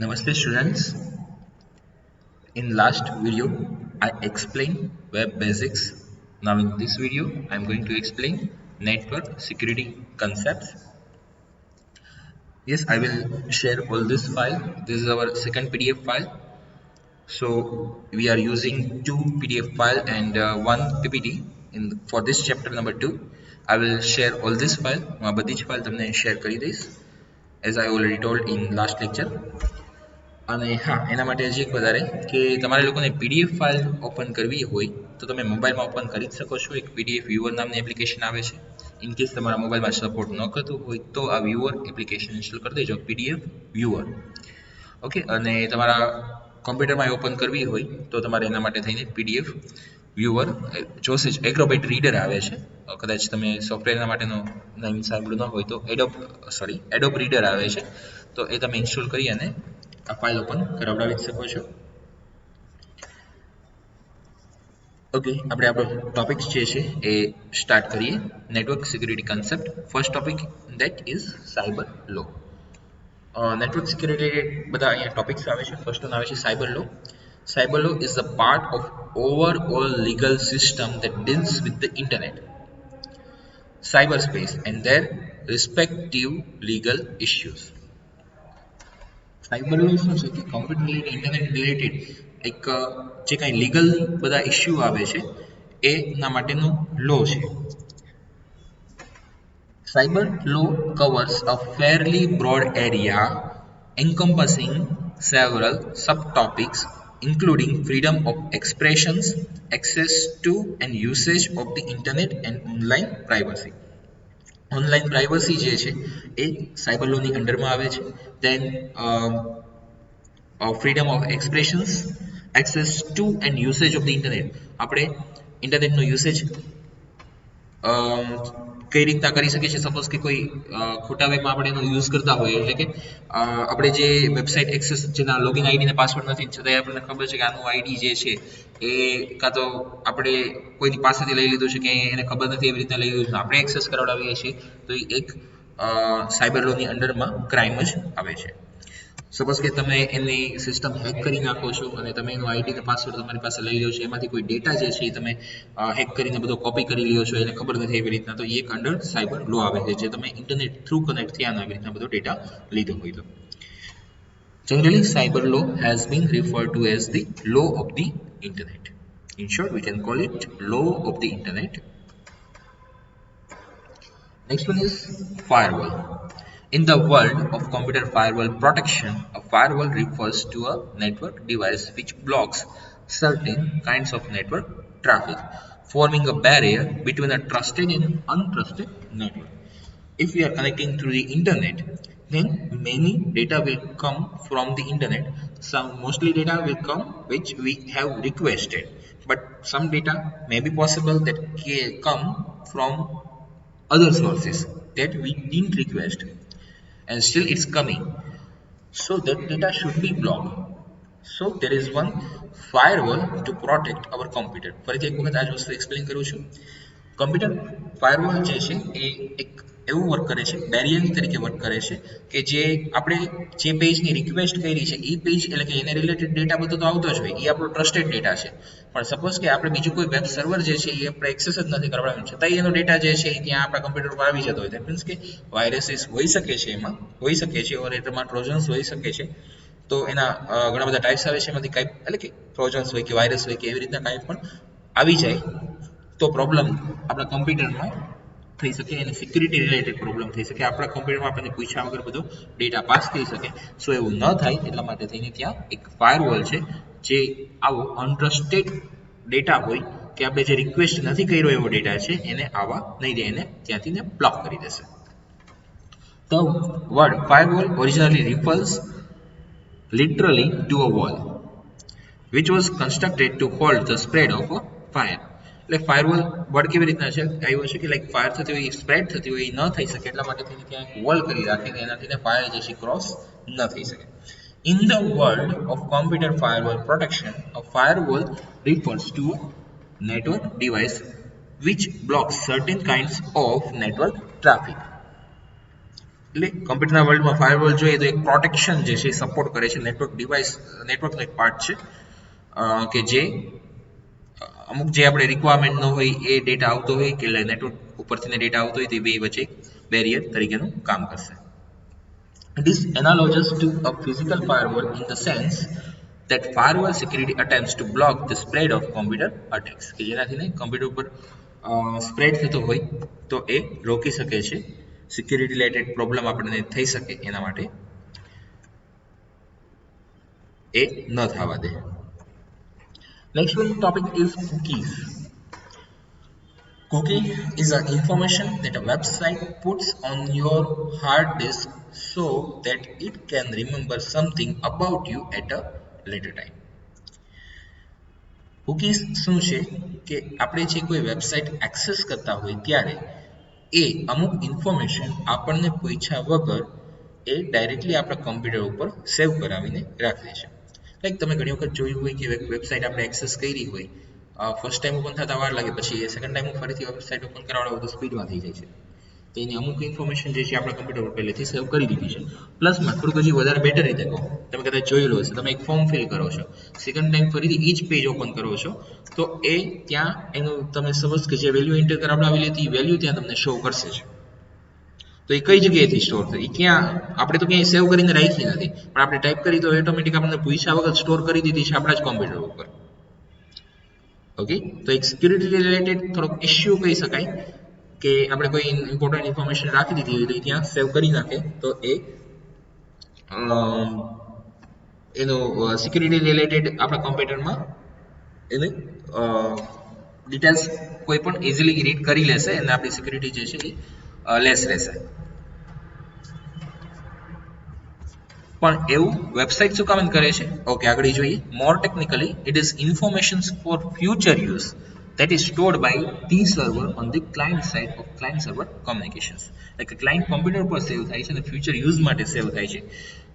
Namaste students. In last video, I explained web basics. Now in this video, I am going to explain network security concepts. Yes, I will share all this file. This is our second PDF file. So we are using two PDF file and one PPT for this chapter number 2. I will share all this file. બધી જ file તમને share કરી દઈશ. As I already told in last lecture. અને હા એના માટે હજી એક વધારે કે તમારે લોકોને પીડીએફ ફાઇલ ઓપન કરવી હોય તો તમે મોબાઈલમાં ઓપન કરી જ શકો છો. એક પીડીએફ વ્યુઅર નામની એપ્લિકેશન આવે છે. ઇન કેસ તમારા મોબાઈલમાં સપોર્ટ ન કરતું હોય તો આ વ્યુઅર એપ્લિકેશન ઇન્સ્ટોલ કરી દેજો, પીડીએફ વ્યુઅર. ઓકે, અને તમારા કોમ્પ્યુટરમાં ઓપન કરવી હોય તો તમારે એના માટે થઈને પીડીએફ વ્યુઅર જોશે જ. એક્રોબેટ રીડર આવે છે, કદાચ તમે સોફ્ટવેરના માટેનો નામ સાંભળ્યું ન હોય તો એડોબ રીડર આવે છે, તો એ તમે ઇન્સ્ટોલ કરી અને આ ફાઇલ ઓપન કરાવડાવી શકો છો. ઓકે, આપણે આપણો ટોપિક જે છે એ સ્ટાર્ટ કરીએ. Network security concept. First topic that is cyber law. Network security બધા અહીંયા ટોપિક્સ આવે છે. ફર્સ્ટ વન આવે છે cyber law. Cyber law is a part of overall legal system that deals with the internet, cyberspace and their respective legal issues. Cyber law શું છે કે computer related, internet related એક જે કાંઈ લીગલ બધા issue આવે છે એના માટેનો લો છે. Cyber law covers a fairly broad area encompassing several subtopics including freedom of expressions, access to and usage of the internet and online privacy. Online privacy જે છે એ સાયબર લોની અંડરમાં આવે છે. Then freedom of expressions, access to and usage of the internet. આપણે ઇન્ટરનેટનો usage કઈ રીતના કરી શકીએ છીએ. સપોઝ કે કોઈ ખોટા વેમાં આપણે એનો યુઝ કરતા હોઈએ, એટલે કે આપણે જે વેબસાઇટ એક્સેસ જેના લોગિન આઈડી ને પાસવર્ડ નથી છતાંય આપણને ખબર છે કે આનું આઈડી જે છે એ કાં તો આપણે કોઈની પાસેથી લઈ લીધું છે કે એને ખબર નથી એવી રીતના લઈ લીધું છે, આપણે એક્સેસ કરાવડાવીએ છીએ તો એ એક સાયબર લોની અંડરમાં ક્રાઇમ જ આવે છે. સપોઝ કે તમે એની સિસ્ટમ હેક કરી નાખો છો અને તમે એનો આઈડી કે પાસવર્ડ તમારી પાસે લઈ લો છો, એમાંથી કોઈ ડેટા જે છે એ તમે હેક કરીને બધો કોપી કરી લ્યો છો, એને ખબર નથી એવી રીતના, તો એ એક અંડર સાયબર લો આવે છે. જે તમે ઇન્ટરનેટ થ્રુ કનેક્ટ થયા એવી રીતના બધો ડેટા લીધો હોય તો. Generally, cyber law has been referred to as the law of the internet. In short, we can call it law of the internet. Next one is firewall. In the world of computer firewall protection, a firewall refers to a network device which blocks certain kinds of network traffic, forming a barrier between a trusted and untrusted network. If we are connecting through the internet, then many data will come from the internet. Mostly data will come which we have requested, but some data may be possible that come from other sources that we didn't request, and still it's coming, so that data should be blocked. So there is one firewall to protect our computer. ફરીથી એક વખત આ જ વસ્તુ explain કરું છું. Computer firewall જે છે એ એક એવું વર્ક કરે છે, બેરિયર તરીકે વર્ક કરે છે કે જે આપણે જે પેજની રિક્વેસ્ટ કરી છે એ પેજ, એટલે કે એને રિલેટેડ ડેટા બધો તો આવતો જ હોય, એ આપણો ટ્રસ્ટેડ ડેટા છે. પણ સપોઝ કે આપણે બીજું કોઈ વેબ સર્વર જે છે એ આપણે એક્સેસ જ નથી કરવાનું, છતાંય એનો ડેટા જે છે એ ત્યાં આપણા કમ્પ્યુટર પર આવી જતો હોય. દેટ મીન્સ કે વાયરસીસ હોઈ શકે છે, એમાં હોઈ શકે છે, ઓર એમાં ટ્રોજન્સ હોઈ શકે છે. તો એના ઘણા બધા ટાઈપ્સ આવે છે, એમાંથી કાંઈ એટલે કે ટ્રોજન્સ હોય કે વાયરસ હોય કે એવી રીતના કાંઈ પણ આવી જાય તો પ્રોબ્લેમ આપણા કમ્પ્યુટરમાં થઈ શકે, અને સિક્યુરિટી રિલેટેડ પ્રોબ્લેમ થઈ શકે. આપણા કમ્પ્યુટરમાં આપણને પૂછ્યા વગર બધો ડેટા પાસ થઈ શકે. સો એવું ન થાય એટલા માટે થઈને ત્યાં એક ફાયરવોલ છે, જે આવો અનટ્રસ્ટેડ ડેટા હોય કે આપણે જે રિક્વેસ્ટ નથી કર્યો એવો ડેટા છે એને આવવા નહીં દે, એને ત્યાંથી ને બ્લોક કરી દેશે. The word firewall originally refers literally to a wall which was constructed to hold the spread of a fire. એટલે ફાયરવોલ વર્ડ કેવી રીતના છે આવ્યો છે કે લાઈક ફાયર થતી હોય, સ્પ્રેડ થતી હોય, એ ન થઈ શકે એટલા માટે થઈને ત્યાં એક વોલ કરી રાખે, એનાથી ફાયર જે છે ક્રોસ ન થઈ શકે. In the world of computer firewall protection, a firewall refers to a network device which blocks certain kinds of network traffic. એટલે કમ્પ્યુટરના વર્લ્ડમાં ફાયરવોલ જોઈએ તો એક પ્રોટેક્શન જે છે એ સપોર્ટ કરે છે નેટવર્ક ડિવાઇસ, નેટવર્કનો એક પાર્ટ છે કે જે અમુક જે આપણે રિક્વાયરમેન્ટ ન હોય એ ડેટા આવતો હોય કે નેટવર્ક ઉપરથી ડેટા આવતો હોય તે બે વચ્ચે બેરિયર તરીકેનું કામ કરશે. It is analogous to a physical firewall in the sense that firewall security attempts to block the spread of computer attacks કે જેનાથી કમ્પ્યુટર ઉપર સ્પ્રેડ થતો હોય તો એ રોકી શકે છે, સિક્યુરિટી રિલેટેડ પ્રોબ્લેમ આપણને થઈ શકે એના માટે એ ન થવા દે. Next one topic is cookies. Cookie is an information that a website puts on your hard disk so that it can remember something about you at a later time. Cookies શું છે કે આપણે જે કોઈ વેબસાઇટ એક્સેસ કરતા હોય ત્યારે એ અમુક ઇન્ફોર્મેશન આપણને પૂછ્યા વગર એ ડાયરેક્ટલી આપણા કમ્પ્યુટર ઉપર સેવ કરાવીને રાખે છે. લાઈક તમે ઘણી વખત જોયું હોય કે વેબસાઇટ આપણે એક્સેસ કરી હોય, ફર્સ્ટ ટાઈમ ઓપન થતા વાર લાગે, પછી સેકન્ડ ટાઈમ ફરીથી વેબસાઇટ ઓપન કરાવવા તો સ્પીડમાં થઈ જાય છે. તો એની અમુક ઇન્ફોર્મેશન જે છે આપણા કમ્પ્યુટર ઉપર પહેલેથી સેવ કરી દીધી છે. પ્લસમાં થોડુંક હજી વધારે બેટર રીતે કહો, તમે કદાચ જોયેલું હશે, તમે એક ફોર્મ ફિલ કરો છો, સેકન્ડ ટાઈમ ફરીથી એ જ પેજ ઓપન કરો છો તો એ ત્યાં એનું તમે સપોઝ કે જે વેલ્યુ એન્ટર કરાવડાવેલી હતી એ વેલ્યુ ત્યાં તમને શો કરશે જ. તો એ કઈ જગ્યાએથી સ્ટોર થઈ, એ ક્યાં, આપણે તો ક્યાંય સેવ કરીને રાખી નથી, પણ આપણે ટાઈપ કરી તો ઓટોમેટિક આપણને પૂછ્યા વગર સ્ટોર કરી દીધી છે આપણા જ કોમ્પ્યુટર ઉપર. ઓકે, તો એક સિક્યુરિટી રિલેટેડ થોડોક ઇશ્યુ કહી શકાય કે આપણે કોઈ ઇમ્પોર્ટન્ટ ઇન્ફોર્મેશન રાખી દીધી હોય તો એ ત્યાં સેવ કરી નાખે તો એ એનો સિક્યુરિટી રિલેટેડ આપણા કોમ્પ્યુટરમાં એને ડિટેલ્સ કોઈ પણ ઇઝીલી રીડ કરી લેશે અને આપણી સિક્યુરિટી જે છે એ લેસ રહેશે. પણ એવું વેબસાઇટ શું કામ કરે છે? ઓકે, આગળ જોઈએ. More technically it is information for future use that is stored by the server on the client side of client server communications. એટલે ક્લાયન્ટ કોમ્પ્યુટર પર સેવ થાય છે અને ફ્યુચર યુઝ માટે સેવ થાય છે.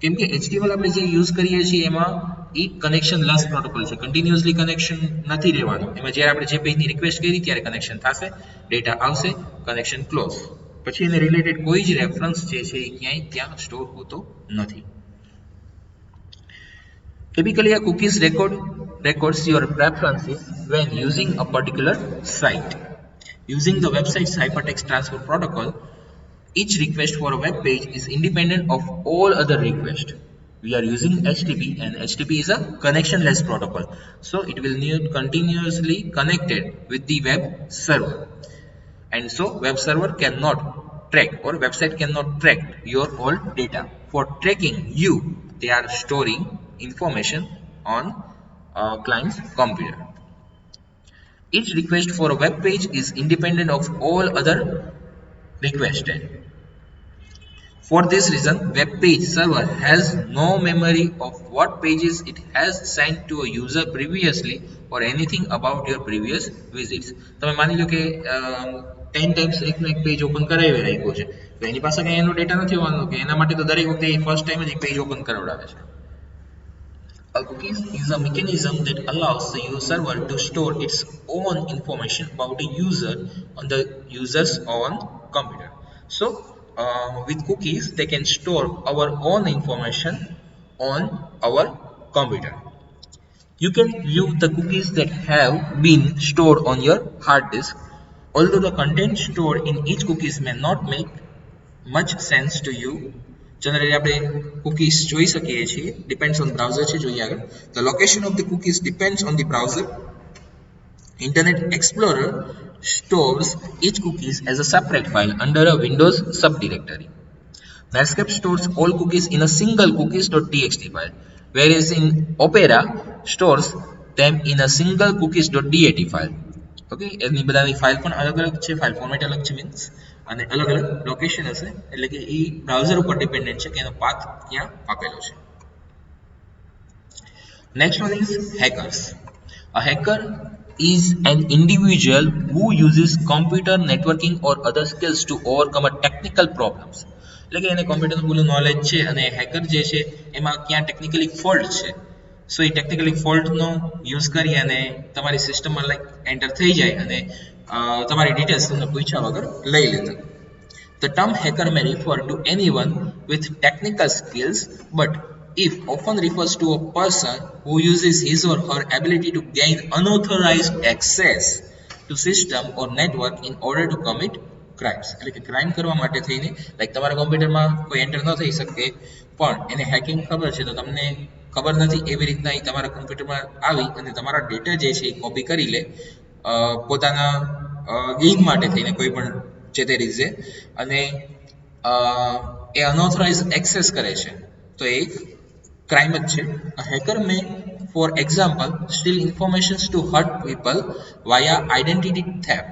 કેમ કે HTML આપણે જે યુઝ કરીએ છીએ એમાં એ કનેક્શન લેસ પ્રોટોકોલ છે, કન્ટિન્યુઅસલી કનેક્શન નથી રહેવાનું. એમાં જ્યારે આપણે જે પેજની રિક્વેસ્ટ કરી ત્યારે કનેક્શન થશે, ડેટા આવશે, કનેક્શન ક્લોઝ, પછી એને રિલેટેડ કોઈ જ રેફરન્સ જે છે એ ક્યાંય ત્યાં સ્ટોર હોતો નથી. Typically, a cookies records your preferences when using a particular site. Using the website's hypertext transfer protocol, each request for a web page is independent of all other requests. We are using HTTP, and HTTP is a connectionless protocol, so it will need continuously connected with the web server, and so web server cannot track or website cannot track your all data. For tracking you, they are storing information on client's computer. Each request for a web page is independent of all other requested. For this reason, web page server has no memory of what pages it has sent to a user previously or anything about your previous visits. તમે માની લો કે 10 times એકનો એક page open કરાવી રાખ્યો છે તો એની પાસે કઈ એનો ડેટા નથી હોવાનો કે એના માટે તો દરેક વખતે ફર્સ્ટ ટાઈમ જ એક પેજ ઓપન કરાવડાવે છે. A cookie is a mechanism that allows the user server to store its own information about a user on the user's own computer. So, with cookies, they can store our own information on our computer. You can view the cookies that have been stored on your hard disk. Although the content stored in each cookies may not make much sense to you, generally આપણે cookies જોઈ શકીએ છીએ, depends on browser છે. જોઈએ આગળ. The location of the cookies depends on the browser. Internet Explorer stores each cookies as a separate file under a Windows subdirectory. Netscape stores all cookies in a single cookies.txt file, whereas in Opera stores them in a single cookies.dat file. Okay, એની બધાની file પણ અલગ અલગ છે, file format અલગ છે means, અને અલગ અલગ લોકેશન હશે, એટલે કે એ બ્રાઉઝર ઉપર ડિપેન્ડન્ટ છે કે એનો પાથ ક્યાં આપેલો છે. Next one is hackers. A hacker is an individual who uses computer networking or other skills to overcome a technical problems. એટલે કે એને કોમ્પ્યુટરનું પૂરું નોલેજ છે અને હેકર જે છે એમાં ક્યાં ટેકનિકલી ફોલ્ટ છે, સો એ ટેકનિકલી ફોલ્ટનો યુઝ કરી અને તમારી સિસ્ટમમાં લાઈક એન્ટર થઈ જાય અને તમારી ડિટેલ્સ તમને પૂછ્યા વગર લઈ લેતા. The term hacker may refer to anyone with technical skills, but if often refers to a person who uses his or her ability to gain unauthorized access to system or network in order to commit crimes. એટલે કે crime કરવા માટે થઈને like તમારા કોમ્પ્યુટરમાં કોઈ enter ન થઈ શકે પણ એને હેકિંગ ખબર છે તો તમને ખબર નથી એવી રીતના એ તમારા કોમ્પ્યુટરમાં આવી અને તમારા ડેટા જે છે એ કોપી કરી લે પોતાના ગેઇન માટે થઈને કોઈ પણ જે તે રીઝે અને એ અનઓથોરાઇઝ એક્સેસ કરે છે તો એ ક્રાઇમ જ છે. A hacker may, for example, steal information to hurt people via identity theft,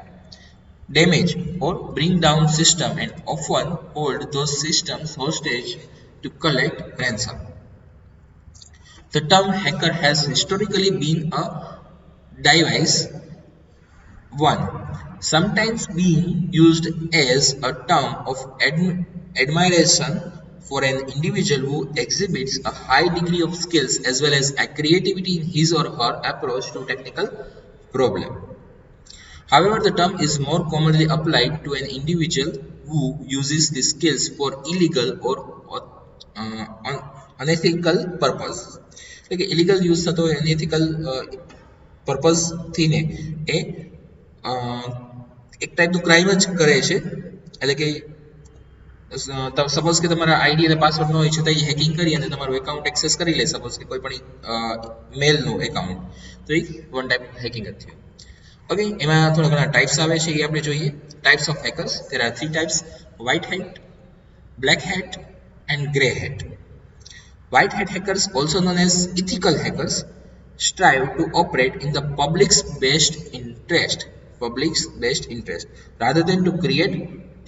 damage or bring down system, and often hold those systems hostage to collect ransom. The term hacker has historically been a device one, sometimes being used as a term of admiration for an individual who exhibits a high degree of skills as well as a creativity in his or her approach to technical problem. However, the term is more commonly applied to an individual who uses these skills for illegal or unethical purpose. એટલે કે illegal use થતો હોય અનએથિકલ purpose થઈને એ એક ટાઈપનું crime જ કરે છે. એટલે કે સપોઝ કે તમારા આઈડી અને પાસવર્ડ ન હોય છતાં એ હેકિંગ કરી અને તમારું એકાઉન્ટ એક્સેસ કરી લે, સપોઝ કે કોઈ પણ મેલનું એકાઉન્ટ, તો એ વન ટાઈપ હેકિંગ જ થયું. ઓકે, એમાં થોડા ઘણા ટાઈપ્સ આવે છે એ આપણે જોઈએ. Types of hackers, there are 3 types: white hat, black hat and grey hat. White hat hackers, also known as ethical hackers, strive to operate in the public's best interest rather than to create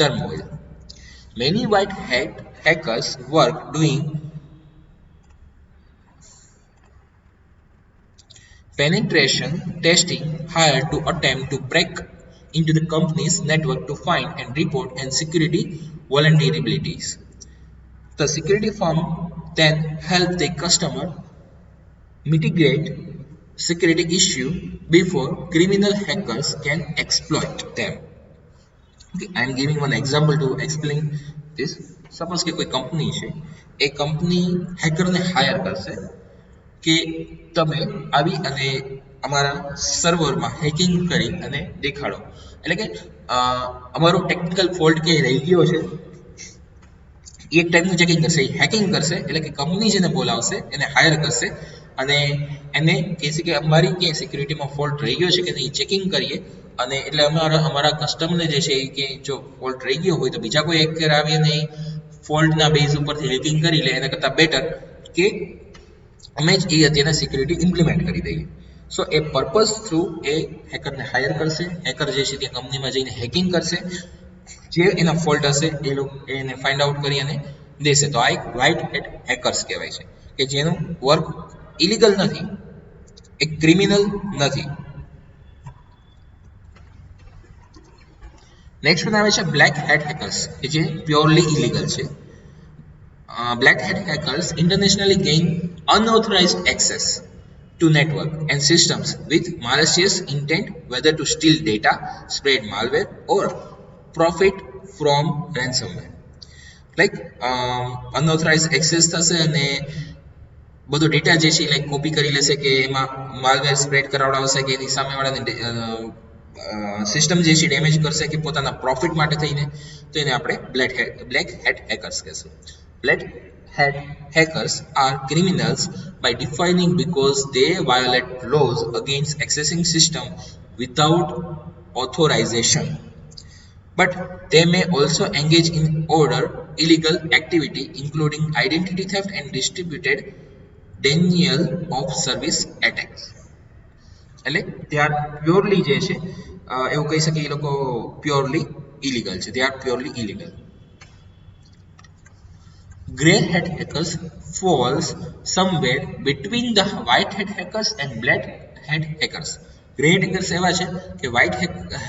turmoil. Many white hat hackers work doing penetration testing hired to attempt to break into the company's network to find and report and security vulnerabilities. The security firm then help the customer mitigate security issue before criminal hackers can exploit them. Okay, I am giving one example to explain this. Suppose કે કોઈ company છે, એ company હેકરને higher કરશે કે તમે આવી અને અમારા સર્વરમાં હેકિંગ કરી અને દેખાડો. એટલે કે અમારો ટેકનિકલ ફોલ્ટ કે રહી ગયો છે એક ટાઈપનું ચેકિંગ કરશે, હેકિંગ કરશે. એટલે કે કંપની જેને બોલાવશે એને હાયર કરશે અને એને કહેશે કે અમારી ક્યાંય સિક્યુરિટીમાં ફોલ્ટ રહી ગયો છે કે નહીં ચેકિંગ કરીએ. અને એટલે અમારા કસ્ટમરને જે છે એ કે જો ફોલ્ટ રહી ગયો હોય તો બીજા કોઈ હેકર આવી અને ફોલ્ટના બેઝ ઉપરથી હેકિંગ કરી લે, એના કરતાં બેટર કે અમે જ એ અત્યારના સિક્યુરિટી ઇમ્પ્લિમેન્ટ કરી દઈએ. સો એ પર્પઝ થ્રુ એ હેકરને હાયર કરશે. હેકર જે છે ત્યાં કંપનીમાં જઈને હેકિંગ કરશે, જે એના ફોલ્ટ હશે એ લોકો એને ફાઇન્ડ આઉટ કરી અને દેશે. તો આ એક વ્હાઇટ હેટ હેકર્સ કહેવાય છે કે જેનું વર્ક ઇલીગલ નથી, એક ક્રિમિનલ નથી. નેક્સ્ટ વન આવે છે બ્લેક હેટ હેકર્સ કે જે પ્યોરલી ઇલીગલ છે. Black hat hackers internationally gain unauthorized access to network and systems with malicious intent, whether to steal data, spread malware, or profit from ransomware. Like unauthorized access થશે અને બધો data જે છે like copy કરી લેશે કે એમાં માલવેર સ્પ્રેડ કરાવડાવશે કે એની સામેવાળાને સિસ્ટમ જે છે ડેમેજ કરશે કે પોતાના પ્રોફિટ માટે થઈને, તો એને આપણે બ્લેક હેટ હેકર્સ કહેશું. Black hat hackers are criminals by defining because they violate laws against accessing system without authorization. But they may also engage in other illegal activity including identity theft and distributed denial of service attacks. એટલે they are purely જે છે એવું કહી શકીએ એ લોકો purely illegal છે. They are purely illegal. Grey hat hackers falls somewhere between the white hat hackers and black hat hackers. Grey hat hackers એવા છે કે વ્હાઇટ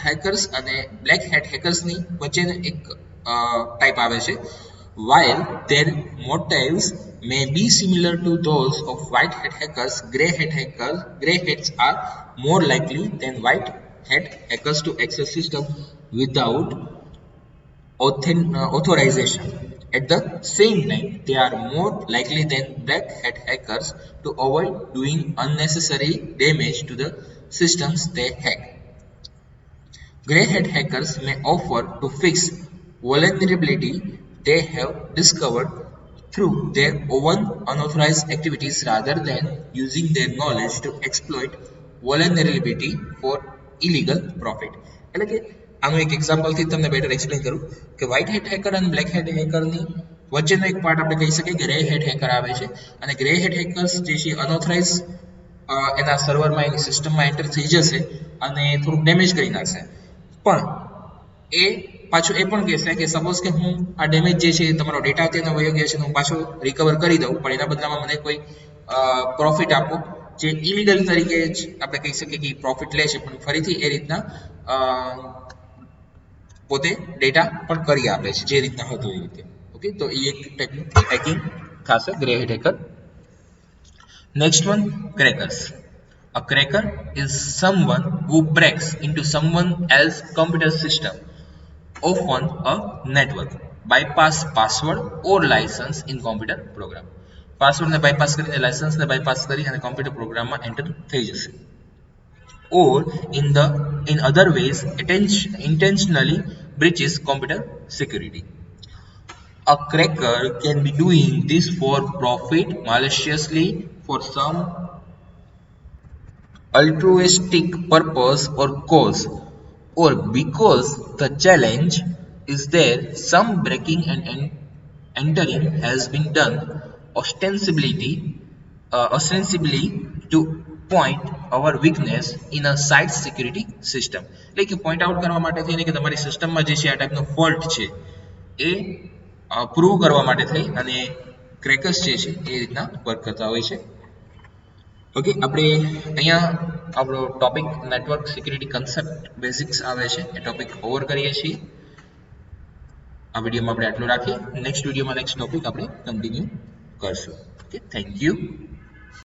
હેકર્સ અને બ્લેક હેટ હેકર્સની વચ્ચેનો એક ટાઈપ આવે છે. While their motives may be similar to those of white hat hackers, grey hats are more likely than white hat hackers to access system without authorization. At the same time, they are more likely than black hat hackers to avoid doing unnecessary damage to the systems they hack. Grey hat hackers may offer to fix vulnerability they have discovered through their own unauthorized activities rather than using their knowledge to exploit vulnerability for illegal profit. એટલે કે આનું એક એક્ઝામ્પલથી તમને better explain કરું કે white hat hacker અને black hat હેકરની વચ્ચેનો એક પાર્ટ આપણે કહી શકીએ કે ગ્રે હેટ હેકર આવે છે અને ગ્રે હેટ હેકર્સ જે છે અનઓથરાઇઝ એના સર્વરમાં એની સિસ્ટમમાં એન્ટર થઈ જશે અને થોડુંક ડેમેજ કરી નાખશે પણ એ પાછું એ પણ કહેશે કે સપોઝ કે હું આ ડેમેજ જે છે તમારો ડેટા તેનો વયો ગયો છે હું પાછો રિકવર કરી દઉં પણ એના બદલામાં મને કોઈ પ્રોફિટ આપો જે ઇલીગલ તરીકે જ આપણે કહી શકીએ કે પ્રોફિટ લે છે પણ ફરીથી એ રીતના પોતે ડેટા પણ કરી આપે છે જે રીતના હતું એ રીતે ઓકે તો એ એક ટાઈપનું હેકિંગ થશે grey hat hacker. Next one, crackers. A cracker is someone who breaks into someone else's computer system, often a network, bypass password or license in computer program. Password ને bypass કરીને license ને bypass કરી અને computer program માં enter થઈ જશે. Or in other ways intentionally breaches computer security. A cracker can be doing this for profit, maliciously, for some altruistic purpose or cause, or because the challenge is there, some breaking and entering has been done ostensibly to point our weakness in a site security system. એટલે કે point out કરવા માટે થઈને કે તમારી સિસ્ટમમાં જે છે આ ટાઈપનો ફોલ્ટ છે એ પ્રૂવ કરવા માટે થઈ અને ક્રેકર્સ જે છે એ રીતના વર્ક કરતા હોય છે. ઓકે આપણે અહીંયા આપણો topic network security concept basics આવે છે એ ટોપિક ઓવર કરીએ છીએ. આ વિડીયોમાં આપણે આટલું રાખીએ. નેક્સ્ટ વિડીયોમાં નેક્સ્ટ ટોપિક આપણે કન્ટિન્યુ કરશું. Okay thank you.